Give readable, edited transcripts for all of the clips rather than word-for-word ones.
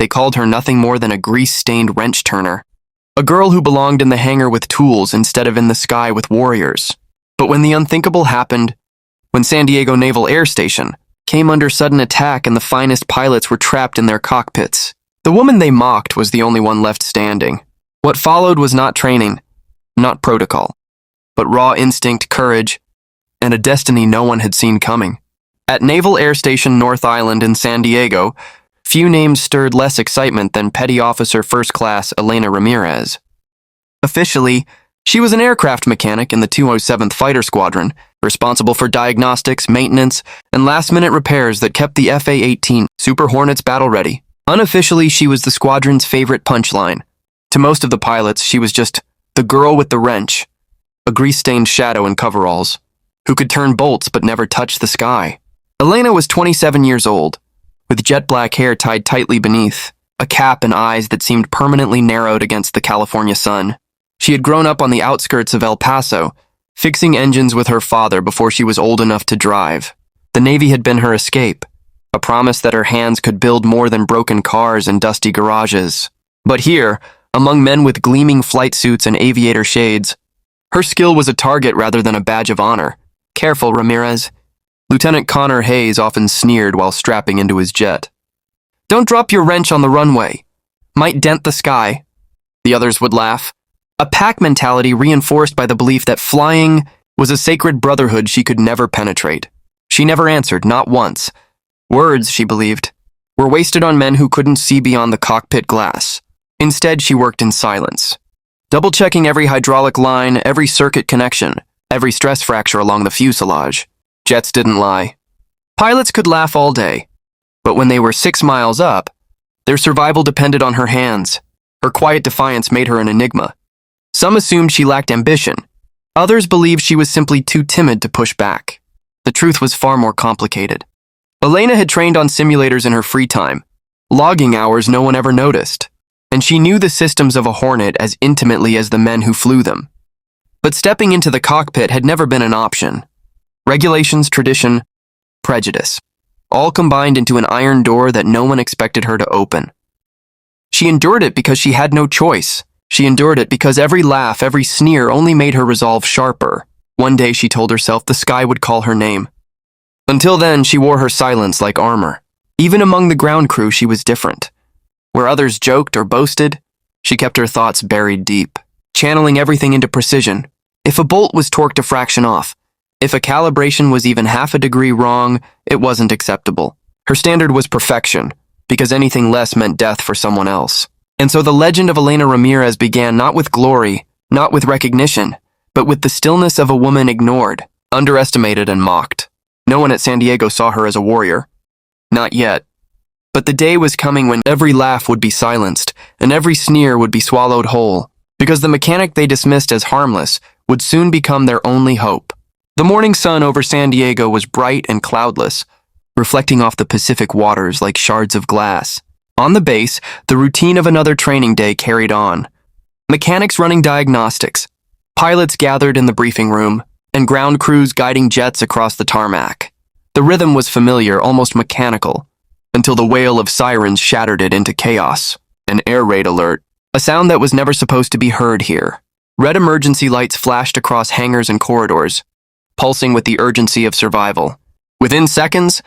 they called her nothing more than a grease-stained wrench-turner. A girl who belonged in the hangar with tools instead of in the sky with warriors. But when the unthinkable happened, when San Diego Naval Air Station came under sudden attack and the finest pilots were trapped in their cockpits, the woman they mocked was the only one left standing. What followed was not training, not protocol, but raw instinct, courage, and a destiny no one had seen coming. At Naval Air Station North Island in San Diego, few names stirred less excitement than Petty Officer First Class Elena Ramirez. Officially, she was an aircraft mechanic in the 207th Fighter Squadron, responsible for diagnostics, maintenance, and last-minute repairs that kept the FA-18 Super Hornets battle-ready. Unofficially, she was the squadron's favorite punchline. To most of the pilots, she was just the girl with the wrench, a grease-stained shadow in coveralls, who could turn bolts but never touch the sky. Elena was 27 years old, with jet-black hair tied tightly beneath, a cap and eyes that seemed permanently narrowed against the California sun. She had grown up on the outskirts of El Paso, fixing engines with her father before she was old enough to drive. The Navy had been her escape, a promise that her hands could build more than broken cars and dusty garages. But here, among men with gleaming flight suits and aviator shades, her skill was a target rather than a badge of honor. Careful, Ramirez. Lieutenant Connor Hayes often sneered while strapping into his jet. Don't drop your wrench on the runway. Might dent the sky. The others would laugh. A pack mentality reinforced by the belief that flying was a sacred brotherhood she could never penetrate. She never answered, not once. Words, she believed, were wasted on men who couldn't see beyond the cockpit glass. Instead, she worked in silence, double-checking every hydraulic line, every circuit connection, every stress fracture along the fuselage. Jets didn't lie. Pilots could laugh all day, but when they were 6 miles up, their survival depended on her hands. Her quiet defiance made her an enigma. Some assumed she lacked ambition. Others believed she was simply too timid to push back. The truth was far more complicated. Elena had trained on simulators in her free time, logging hours no one ever noticed, and she knew the systems of a Hornet as intimately as the men who flew them. But stepping into the cockpit had never been an option. Regulations, tradition, prejudice, all combined into an iron door that no one expected her to open. She endured it because she had no choice. She endured it because every laugh, every sneer only made her resolve sharper. One day she told herself the sky would call her name. Until then, she wore her silence like armor. Even among the ground crew, she was different. Where others joked or boasted, she kept her thoughts buried deep, channeling everything into precision. If a bolt was torqued a fraction off, if a calibration was even half a degree wrong, it wasn't acceptable. Her standard was perfection, because anything less meant death for someone else. And so the legend of Elena Ramirez began not with glory, not with recognition, but with the stillness of a woman ignored, underestimated, and mocked. No one at San Diego saw her as a warrior. Not yet. But the day was coming when every laugh would be silenced, and every sneer would be swallowed whole, because the mechanic they dismissed as harmless would soon become their only hope. The morning sun over San Diego was bright and cloudless, reflecting off the Pacific waters like shards of glass. On the base, the routine of another training day carried on. Mechanics running diagnostics, pilots gathered in the briefing room, and ground crews guiding jets across the tarmac. The rhythm was familiar, almost mechanical, until the wail of sirens shattered it into chaos. An air raid alert, a sound that was never supposed to be heard here. Red emergency lights flashed across hangars and corridors, pulsing with the urgency of survival. Within seconds,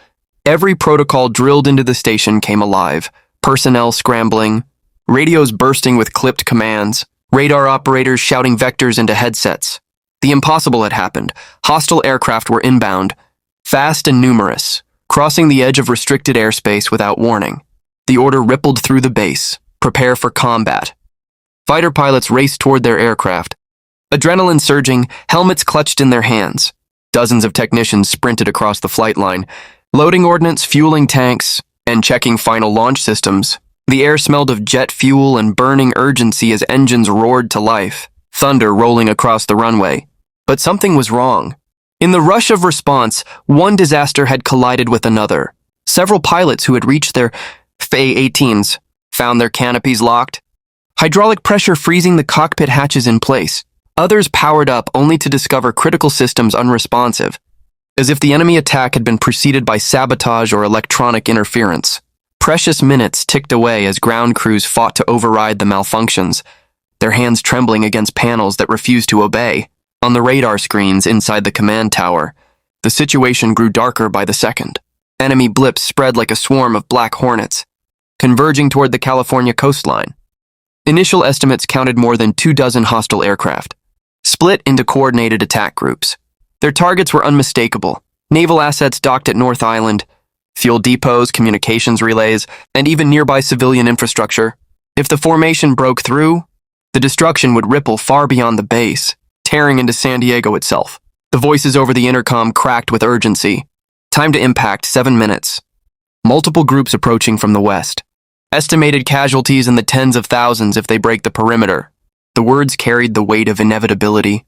every protocol drilled into the station came alive, personnel scrambling, radios bursting with clipped commands, radar operators shouting vectors into headsets. The impossible had happened. Hostile aircraft were inbound, fast and numerous, crossing the edge of restricted airspace without warning. The order rippled through the base. Prepare for combat. Fighter pilots raced toward their aircraft, adrenaline surging, helmets clutched in their hands. Dozens of technicians sprinted across the flight line, loading ordnance, fueling tanks, and checking final launch systems. The air smelled of jet fuel and burning urgency as engines roared to life, thunder rolling across the runway. But something was wrong. In the rush of response, one disaster had collided with another. Several pilots who had reached their FA-18s found their canopies locked, hydraulic pressure freezing the cockpit hatches in place. Others powered up only to discover critical systems unresponsive, as if the enemy attack had been preceded by sabotage or electronic interference. Precious minutes ticked away as ground crews fought to override the malfunctions, their hands trembling against panels that refused to obey. On the radar screens inside the command tower, the situation grew darker by the second. Enemy blips spread like a swarm of black hornets, converging toward the California coastline. Initial estimates counted more than 24 hostile aircraft, split into coordinated attack groups. Their targets were unmistakable: naval assets docked at North Island, fuel depots, communications relays, and even nearby civilian infrastructure. If the formation broke through, the destruction would ripple far beyond the base, tearing into San Diego itself. The voices over the intercom cracked with urgency. Time to impact, 7 minutes. Multiple groups approaching from the west. Estimated casualties in the tens of thousands if they break the perimeter. The words carried the weight of inevitability.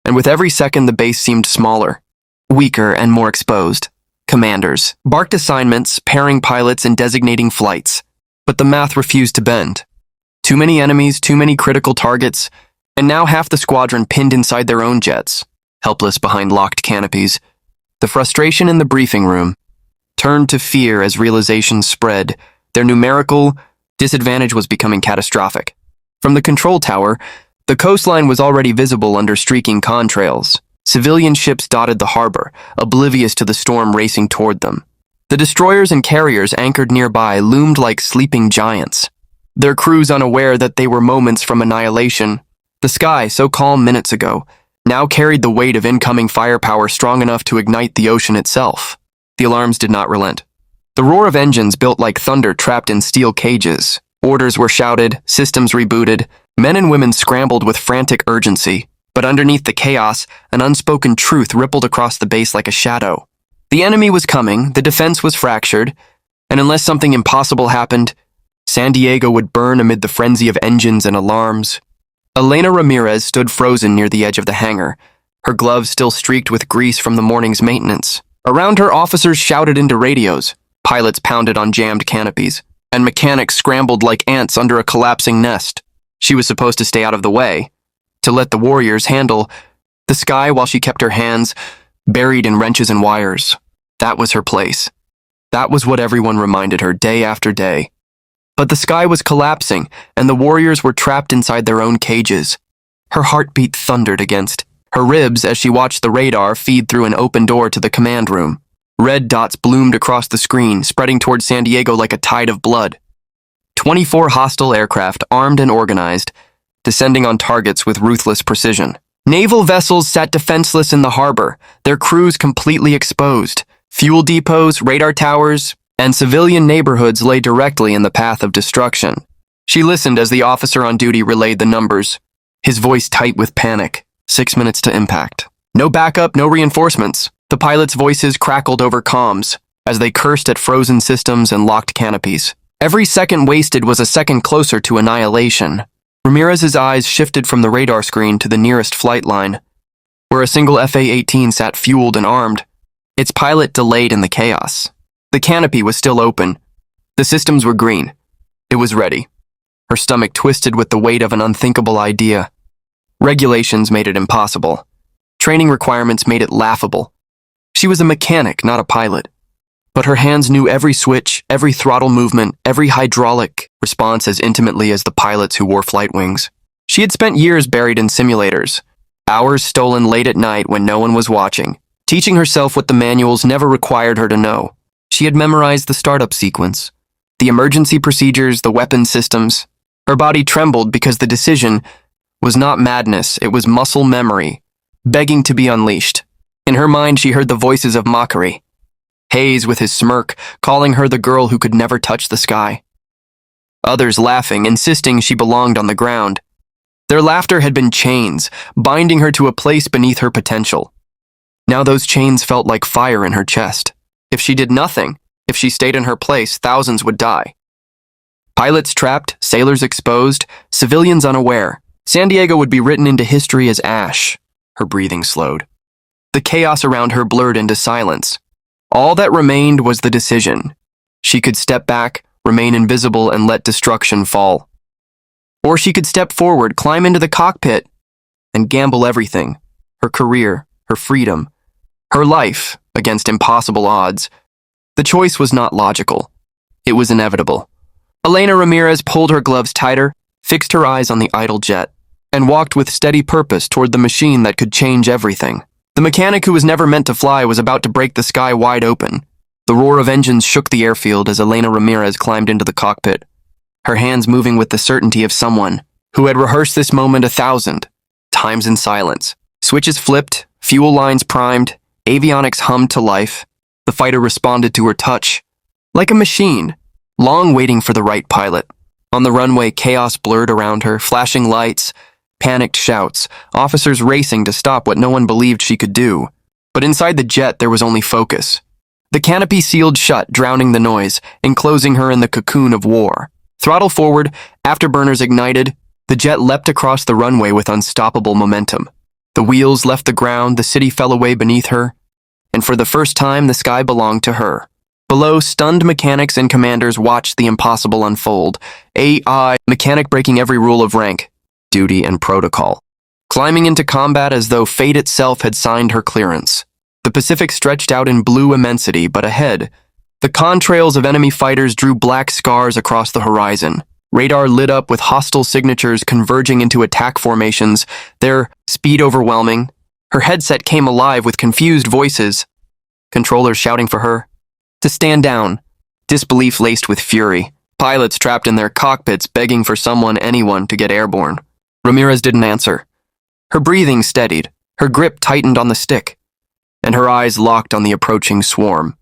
And with every second the base seemed smaller, weaker, and more exposed. Commanders barked assignments, pairing pilots and designating flights. But the math refused to bend. Too many enemies, too many critical targets, and now half the squadron pinned inside their own jets, helpless behind locked canopies. The frustration in the briefing room turned to fear as realization spread. Their numerical disadvantage was becoming catastrophic. From the control tower, the coastline was already visible under streaking contrails. Civilian ships dotted the harbor, oblivious to the storm racing toward them. The destroyers and carriers anchored nearby loomed like sleeping giants, their crews unaware that they were moments from annihilation. The sky, so calm minutes ago, now carried the weight of incoming firepower strong enough to ignite the ocean itself. The alarms did not relent. The roar of engines built like thunder trapped in steel cages. Orders were shouted, systems rebooted, men and women scrambled with frantic urgency. But underneath the chaos, an unspoken truth rippled across the base like a shadow. The enemy was coming, the defense was fractured, and unless something impossible happened, San Diego would burn amid the frenzy of engines and alarms. Elena Ramirez stood frozen near the edge of the hangar, her gloves still streaked with grease from the morning's maintenance. Around her, officers shouted into radios, pilots pounded on jammed canopies, and mechanics scrambled like ants under a collapsing nest. She was supposed to stay out of the way, to let the warriors handle the sky while she kept her hands buried in wrenches and wires. That was her place. That was what everyone reminded her day after day. But the sky was collapsing, and the warriors were trapped inside their own cages. Her heartbeat thundered against her ribs as she watched the radar feed through an open door to the command room. Red dots bloomed across the screen, spreading toward San Diego like a tide of blood. 24 hostile aircraft, armed and organized, descending on targets with ruthless precision. Naval vessels sat defenseless in the harbor, their crews completely exposed. Fuel depots, radar towers, and civilian neighborhoods lay directly in the path of destruction. She listened as the officer on duty relayed the numbers, his voice tight with panic. 6 minutes to impact. No backup, no reinforcements. The pilots' voices crackled over comms as they cursed at frozen systems and locked canopies. Every second wasted was a second closer to annihilation. Ramirez's eyes shifted from the radar screen to the nearest flight line, where a single FA-18 sat fueled and armed, its pilot delayed in the chaos. The canopy was still open. The systems were green. It was ready. Her stomach twisted with the weight of an unthinkable idea. Regulations made it impossible. Training requirements made it laughable. She was a mechanic, not a pilot. But her hands knew every switch, every throttle movement, every hydraulic response as intimately as the pilots who wore flight wings. She had spent years buried in simulators, hours stolen late at night when no one was watching, teaching herself what the manuals never required her to know. She had memorized the startup sequence, the emergency procedures, the weapon systems. Her body trembled because the decision was not madness, it was muscle memory, begging to be unleashed. In her mind, she heard the voices of mockery. Hayes, with his smirk, calling her the girl who could never touch the sky. Others laughing, insisting she belonged on the ground. Their laughter had been chains, binding her to a place beneath her potential. Now those chains felt like fire in her chest. If she did nothing, if she stayed in her place, thousands would die. Pilots trapped, sailors exposed, civilians unaware. San Diego would be written into history as ash. Her breathing slowed. The chaos around her blurred into silence. All that remained was the decision. She could step back, remain invisible, and let destruction fall. Or she could step forward, climb into the cockpit, and gamble everything. Her career, her freedom, her life, against impossible odds. The choice was not logical. It was inevitable. Elena Ramirez pulled her gloves tighter, fixed her eyes on the idle jet, and walked with steady purpose toward the machine that could change everything. The mechanic who was never meant to fly was about to break the sky wide open. The roar of engines shook the airfield as Elena Ramirez climbed into the cockpit, her hands moving with the certainty of someone who had rehearsed this moment 1,000 times in silence. Switches flipped, fuel lines primed, avionics hummed to life. The fighter responded to her touch, like a machine, long waiting for the right pilot. On the runway, chaos blurred around her, flashing lights, panicked shouts, officers racing to stop what no one believed she could do. But inside the jet, there was only focus. The canopy sealed shut, drowning the noise, enclosing her in the cocoon of war. Throttle forward, afterburners ignited, the jet leapt across the runway with unstoppable momentum. The wheels left the ground, the city fell away beneath her, and for the first time, the sky belonged to her. Below, stunned mechanics and commanders watched the impossible unfold. AI mechanic breaking every rule of rank, duty, and protocol, climbing into combat as though fate itself had signed her clearance. The Pacific stretched out in blue immensity, but ahead, the contrails of enemy fighters drew black scars across the horizon. Radar lit up with hostile signatures converging into attack formations, their speed overwhelming. Her headset came alive with confused voices, controllers shouting for her to stand down, disbelief laced with fury, pilots trapped in their cockpits begging for anyone to get airborne. Ramirez didn't answer. Her breathing steadied, her grip tightened on the stick, and her eyes locked on the approaching swarm.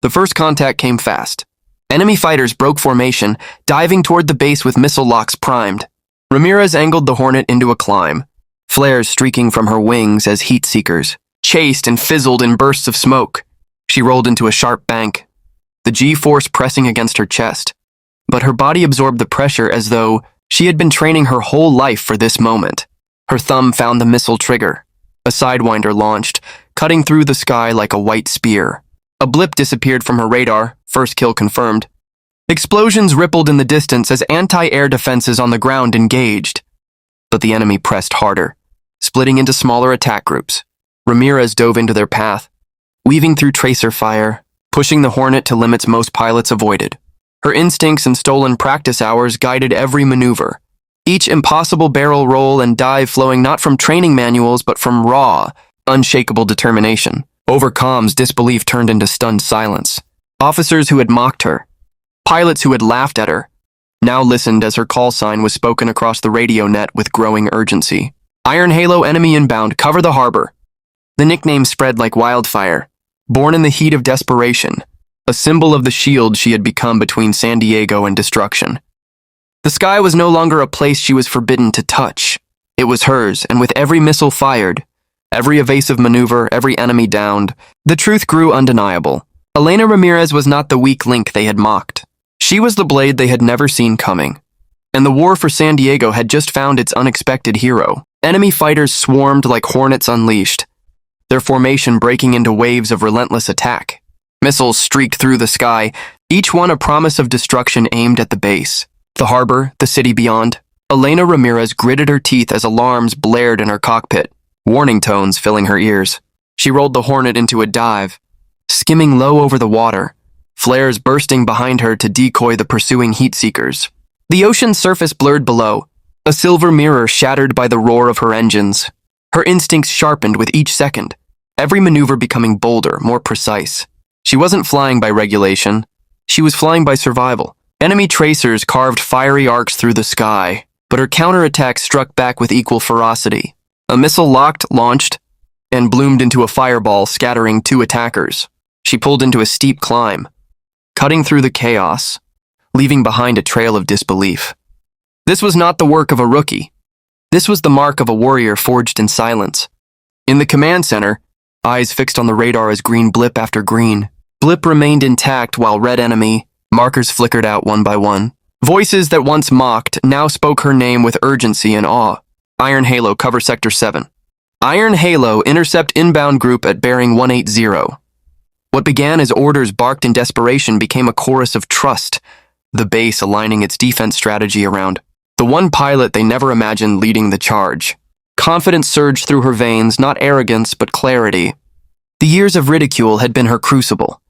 The first contact came fast. Enemy fighters broke formation, diving toward the base with missile locks primed. Ramirez angled the Hornet into a climb, flares streaking from her wings as heat seekers chased and fizzled in bursts of smoke. She rolled into a sharp bank, the G-force pressing against her chest. But her body absorbed the pressure as though she had been training her whole life for this moment. Her thumb found the missile trigger. A Sidewinder launched, cutting through the sky like a white spear. A blip disappeared from her radar, first kill confirmed. Explosions rippled in the distance as anti-air defenses on the ground engaged. But the enemy pressed harder, splitting into smaller attack groups. Ramirez dove into their path, weaving through tracer fire, pushing the Hornet to limits most pilots avoided. Her instincts and stolen practice hours guided every maneuver, each impossible barrel roll and dive flowing not from training manuals but from raw, unshakable determination. Over comms, disbelief turned into stunned silence. Officers who had mocked her, pilots who had laughed at her, now listened as her call sign was spoken across the radio net with growing urgency. Iron Halo enemy inbound, cover the harbor. The nickname spread like wildfire. Born in the heat of desperation, a symbol of the shield she had become between San Diego and destruction. The sky was no longer a place she was forbidden to touch. It was hers, and with every missile fired, every evasive maneuver, every enemy downed, the truth grew undeniable. Elena Ramirez was not the weak link they had mocked. She was the blade they had never seen coming. And the war for San Diego had just found its unexpected hero. Enemy fighters swarmed like hornets unleashed, their formation breaking into waves of relentless attack. Missiles streaked through the sky, each one a promise of destruction aimed at the base. The harbor, the city beyond. Elena Ramirez gritted her teeth as alarms blared in her cockpit, warning tones filling her ears. She rolled the Hornet into a dive, skimming low over the water, flares bursting behind her to decoy the pursuing heat seekers. The ocean's surface blurred below, a silver mirror shattered by the roar of her engines. Her instincts sharpened with each second, every maneuver becoming bolder, more precise. She wasn't flying by regulation. She was flying by survival. Enemy tracers carved fiery arcs through the sky, but her counterattack struck back with equal ferocity. A missile locked, launched, and bloomed into a fireball, scattering 2 attackers. She pulled into a steep climb, cutting through the chaos, leaving behind a trail of disbelief. This was not the work of a rookie. This was the mark of a warrior forged in silence. In the command center, eyes fixed on the radar as green blip after green. Blip remained intact while red enemy markers flickered out one by one. Voices that once mocked now spoke her name with urgency and awe. Iron Halo, cover Sector 7. Iron Halo, intercept inbound group at bearing 180. What began as orders barked in desperation became a chorus of trust, the base aligning its defense strategy around the one pilot they never imagined leading the charge. Confidence surged through her veins, not arrogance, but clarity. The years of ridicule had been her crucible.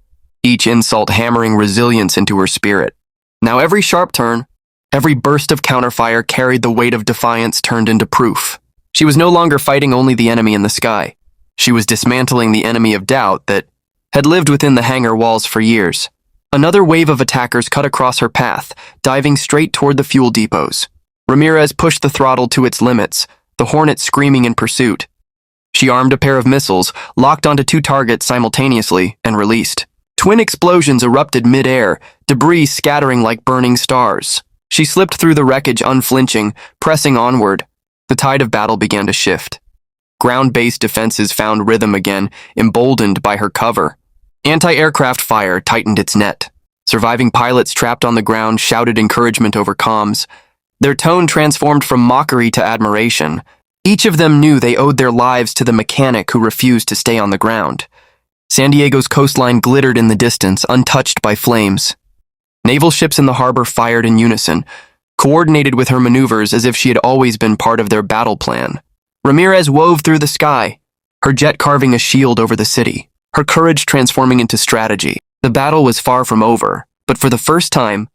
each insult hammering resilience into her spirit. Now every sharp turn, every burst of counterfire carried the weight of defiance turned into proof. She was no longer fighting only the enemy in the sky. She was dismantling the enemy of doubt that had lived within the hangar walls for years. Another wave of attackers cut across her path, diving straight toward the fuel depots. Ramirez pushed the throttle to its limits, the Hornet screaming in pursuit. She armed a pair of missiles, locked onto two targets simultaneously, and released. Twin explosions erupted mid-air, debris scattering like burning stars. She slipped through the wreckage unflinching, pressing onward. The tide of battle began to shift. Ground-based defenses found rhythm again, emboldened by her cover. Anti-aircraft fire tightened its net. Surviving pilots trapped on the ground shouted encouragement over comms. Their tone transformed from mockery to admiration. Each of them knew they owed their lives to the mechanic who refused to stay on the ground. San Diego's coastline glittered in the distance, untouched by flames. Naval ships in the harbor fired in unison, coordinated with her maneuvers as if she had always been part of their battle plan. Ramirez wove through the sky, her jet carving a shield over the city, her courage transforming into strategy. The battle was far from over, but for the first time,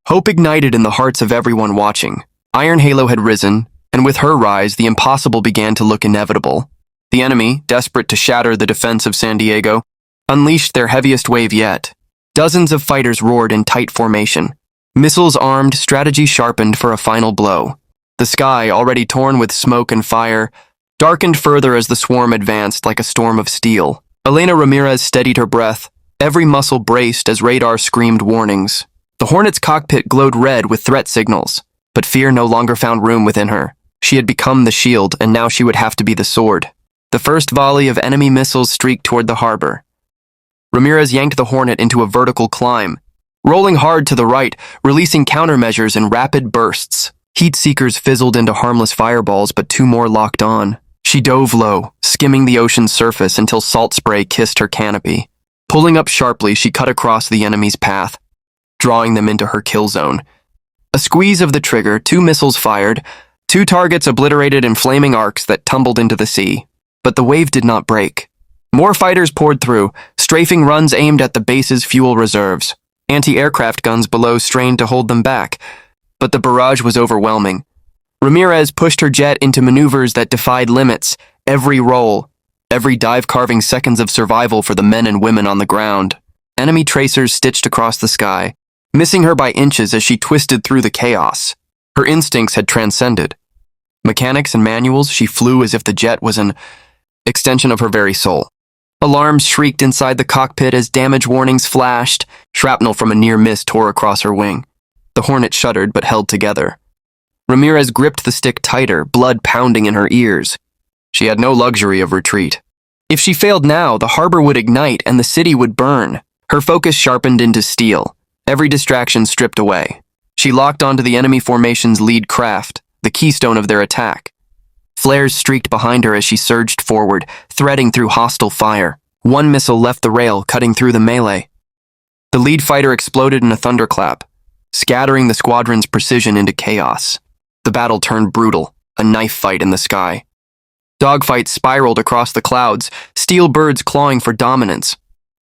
hope ignited in the hearts of everyone watching. Iron Halo had risen, and with her rise, the impossible began to look inevitable. The enemy, desperate to shatter the defense of San Diego, unleashed their heaviest wave yet. Dozens of fighters roared in tight formation. Missiles armed, strategy sharpened for a final blow. The sky, already torn with smoke and fire, darkened further as the swarm advanced like a storm of steel. Elena Ramirez steadied her breath, every muscle braced as radar screamed warnings. The Hornet's cockpit glowed red with threat signals, but fear no longer found room within her. She had become the shield, and now she would have to be the sword. The first volley of enemy missiles streaked toward the harbor. Ramirez yanked the Hornet into a vertical climb, rolling hard to the right, releasing countermeasures in rapid bursts. Heat seekers fizzled into harmless fireballs, but two more locked on. She dove low, skimming the ocean's surface until salt spray kissed her canopy. Pulling up sharply, she cut across the enemy's path, drawing them into her kill zone. A squeeze of the trigger, two missiles fired, two targets obliterated in flaming arcs that tumbled into the sea. But the wave did not break. More fighters poured through, strafing runs aimed at the base's fuel reserves. Anti-aircraft guns below strained to hold them back, but the barrage was overwhelming. Ramirez pushed her jet into maneuvers that defied limits, every roll, every dive carving seconds of survival for the men and women on the ground. Enemy tracers stitched across the sky, missing her by inches as she twisted through the chaos. Her instincts had transcended. Mechanics and manuals, she flew as if the jet was an extension of her very soul. Alarms shrieked inside the cockpit as damage warnings flashed. Shrapnel from a near miss tore across her wing. The Hornet shuddered but held together. Ramirez gripped the stick tighter, blood pounding in her ears. She had no luxury of retreat. If she failed now, the harbor would ignite and the city would burn. Her focus sharpened into steel, every distraction stripped away. She locked onto the enemy formation's lead craft, the keystone of their attack. Flares streaked behind her as she surged forward, threading through hostile fire. One missile left the rail, cutting through the melee. The lead fighter exploded in a thunderclap, scattering the squadron's precision into chaos. The battle turned brutal, a knife fight in the sky. Dogfights spiraled across the clouds, steel birds clawing for dominance.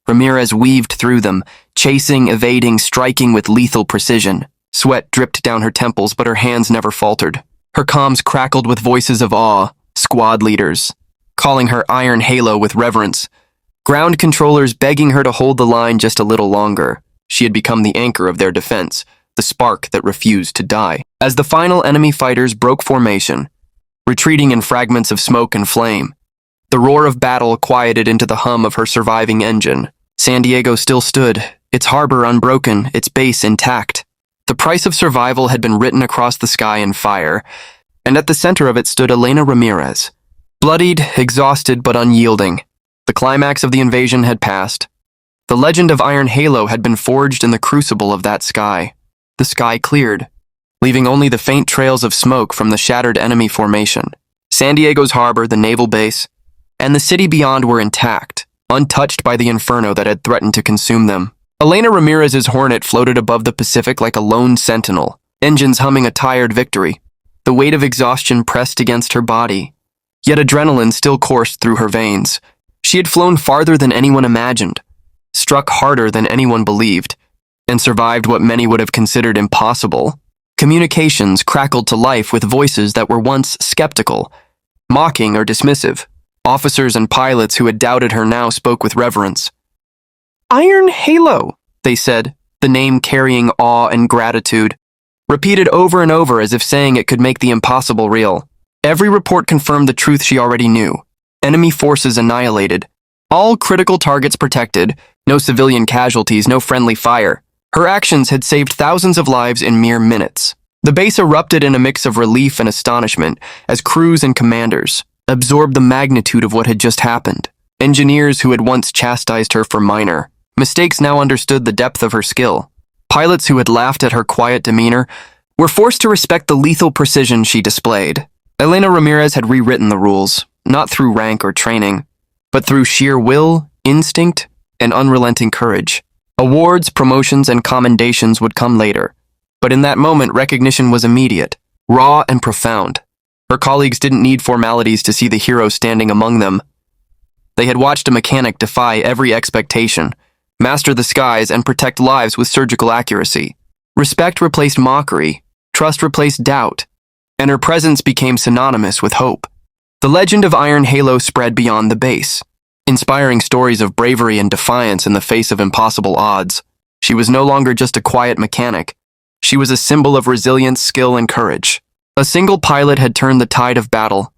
Ramirez weaved through them, chasing, evading, striking with lethal precision. Sweat dripped down her temples, but her hands never faltered. Her comms crackled with voices of awe, squad leaders, calling her Iron Halo with reverence. Ground controllers begging her to hold the line just a little longer. She had become the anchor of their defense, the spark that refused to die. As the final enemy fighters broke formation, retreating in fragments of smoke and flame, the roar of battle quieted into the hum of her surviving engine. San Diego still stood, its harbor unbroken, its base intact. The price of survival had been written across the sky in fire, and at the center of it stood Elena Ramirez. Bloodied, exhausted, but unyielding. The climax of the invasion had passed. The legend of Iron Halo had been forged in the crucible of that sky. The sky cleared, leaving only the faint trails of smoke from the shattered enemy formation. San Diego's harbor, the naval base, and the city beyond were intact, untouched by the inferno that had threatened to consume them. Elena Ramirez's Hornet floated above the Pacific like a lone sentinel, engines humming a tired victory. The weight of exhaustion pressed against her body, yet adrenaline still coursed through her veins. She had flown farther than anyone imagined, struck harder than anyone believed, and survived what many would have considered impossible. Communications crackled to life with voices that were once skeptical, mocking or dismissive. Officers and pilots who had doubted her now spoke with reverence. "Iron Halo," they said, the name carrying awe and gratitude, repeated over and over as if saying it could make the impossible real. Every report confirmed the truth she already knew. Enemy forces annihilated. All critical targets protected. No civilian casualties, no friendly fire. Her actions had saved thousands of lives in mere minutes. The base erupted in a mix of relief and astonishment as crews and commanders absorbed the magnitude of what had just happened. Engineers who had once chastised her for minor mistakes now understood the depth of her skill. Pilots who had laughed at her quiet demeanor were forced to respect the lethal precision she displayed. Elena Ramirez had rewritten the rules, not through rank or training, but through sheer will, instinct, and unrelenting courage. Awards, promotions, and commendations would come later, but in that moment recognition was immediate, raw, and profound. Her colleagues didn't need formalities to see the hero standing among them. They had watched a mechanic defy every expectation, master the skies, and protect lives with surgical accuracy. Respect replaced mockery, trust replaced doubt, and her presence became synonymous with hope. The legend of Iron Halo spread beyond the base, inspiring stories of bravery and defiance in the face of impossible odds. She was no longer just a quiet mechanic. She was a symbol of resilience, skill, and courage. A single pilot had turned the tide of battle,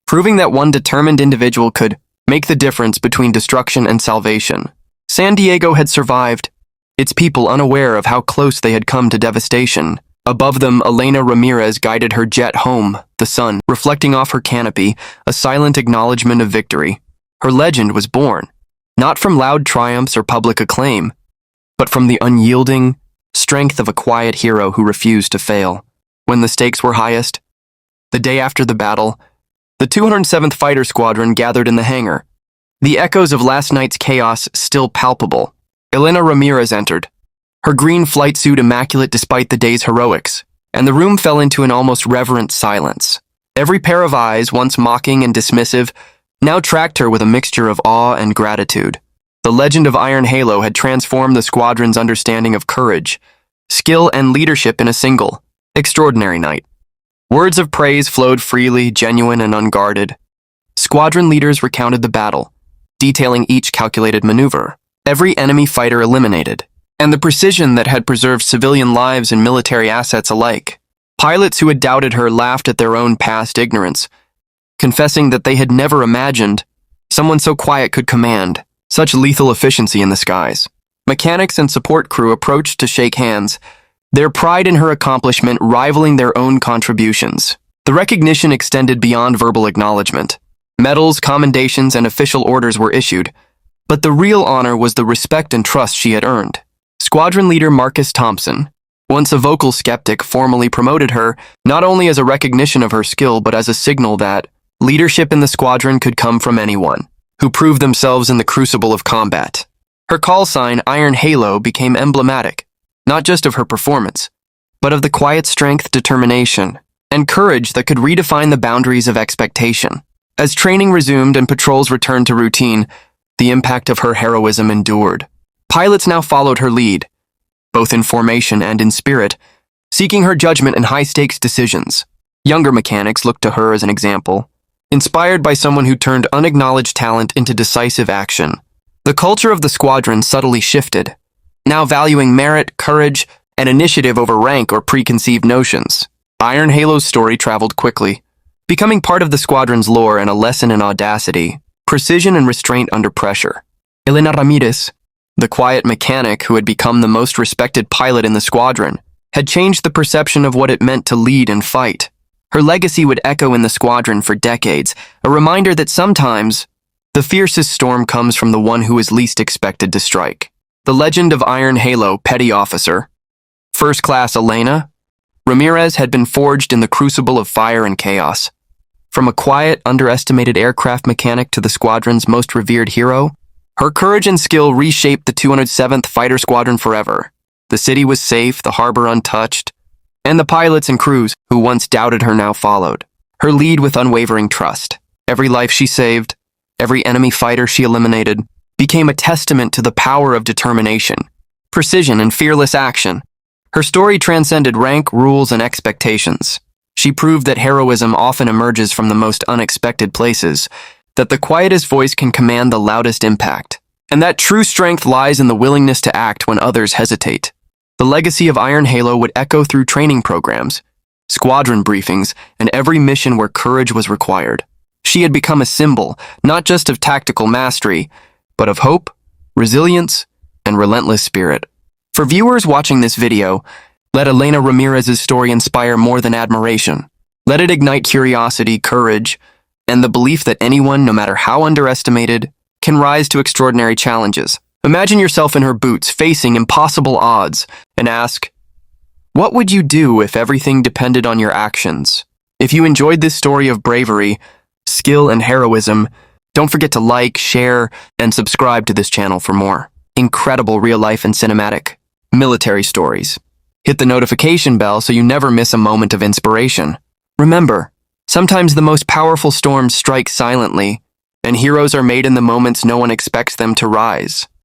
proving that one determined individual could make the difference between destruction and salvation. San Diego had survived, its people unaware of how close they had come to devastation. Above them, Elena Ramirez guided her jet home, the sun reflecting off her canopy, a silent acknowledgement of victory. Her legend was born, not from loud triumphs or public acclaim, but from the unyielding strength of a quiet hero who refused to fail. When the stakes were highest, the day after the battle, the 207th Fighter Squadron gathered in the hangar. The echoes of last night's chaos still palpable. Elena Ramirez entered, her green flight suit immaculate despite the day's heroics, and the room fell into an almost reverent silence. Every pair of eyes, once mocking and dismissive, now tracked her with a mixture of awe and gratitude. The legend of Iron Halo had transformed the squadron's understanding of courage, skill, and leadership in a single, extraordinary night. Words of praise flowed freely, genuine and unguarded. Squadron leaders recounted the battle, detailing each calculated maneuver, every enemy fighter eliminated, and the precision that had preserved civilian lives and military assets alike. Pilots who had doubted her laughed at their own past ignorance, confessing that they had never imagined someone so quiet could command such lethal efficiency in the skies. Mechanics and support crew approached to shake hands, their pride in her accomplishment rivaling their own contributions. The recognition extended beyond verbal acknowledgement. Medals, commendations, and official orders were issued, but the real honor was the respect and trust she had earned. Squadron leader Marcus Thompson, once a vocal skeptic, formally promoted her, not only as a recognition of her skill but as a signal that leadership in the squadron could come from anyone who proved themselves in the crucible of combat. Her call sign, Iron Halo, became emblematic, not just of her performance, but of the quiet strength, determination, and courage that could redefine the boundaries of expectation. As training resumed and patrols returned to routine, the impact of her heroism endured. Pilots now followed her lead, both in formation and in spirit, seeking her judgment in high-stakes decisions. Younger mechanics looked to her as an example, inspired by someone who turned unacknowledged talent into decisive action. The culture of the squadron subtly shifted, now valuing merit, courage, and initiative over rank or preconceived notions. Iron Halo's story traveled quickly, becoming part of the squadron's lore and a lesson in audacity, precision, and restraint under pressure. Elena Ramirez, the quiet mechanic who had become the most respected pilot in the squadron, had changed the perception of what it meant to lead and fight. Her legacy would echo in the squadron for decades, a reminder that sometimes the fiercest storm comes from the one who is least expected to strike. The legend of Iron Halo Petty Officer, First Class Elena Ramirez had been forged in the crucible of fire and chaos. From a quiet, underestimated aircraft mechanic to the squadron's most revered hero, her courage and skill reshaped the 207th Fighter Squadron forever. The city was safe, the harbor untouched, and the pilots and crews who once doubted her now followed her lead with unwavering trust. Every life she saved, every enemy fighter she eliminated, became a testament to the power of determination, precision, and fearless action. Her story transcended rank, rules, and expectations. She proved that heroism often emerges from the most unexpected places, that the quietest voice can command the loudest impact, and that true strength lies in the willingness to act when others hesitate. The legacy of Iron Halo would echo through training programs, squadron briefings, and every mission where courage was required. She had become a symbol, not just of tactical mastery, but of hope, resilience, and relentless spirit. For viewers watching this video, let Elena Ramirez's story inspire more than admiration. Let it ignite curiosity, courage, and the belief that anyone, no matter how underestimated, can rise to extraordinary challenges. Imagine yourself in her boots, facing impossible odds, and ask, what would you do if everything depended on your actions? If you enjoyed this story of bravery, skill, and heroism, don't forget to like, share, and subscribe to this channel for more incredible real-life and cinematic military stories. Hit the notification bell so you never miss a moment of inspiration. Remember, sometimes the most powerful storms strike silently, and heroes are made in the moments no one expects them to rise.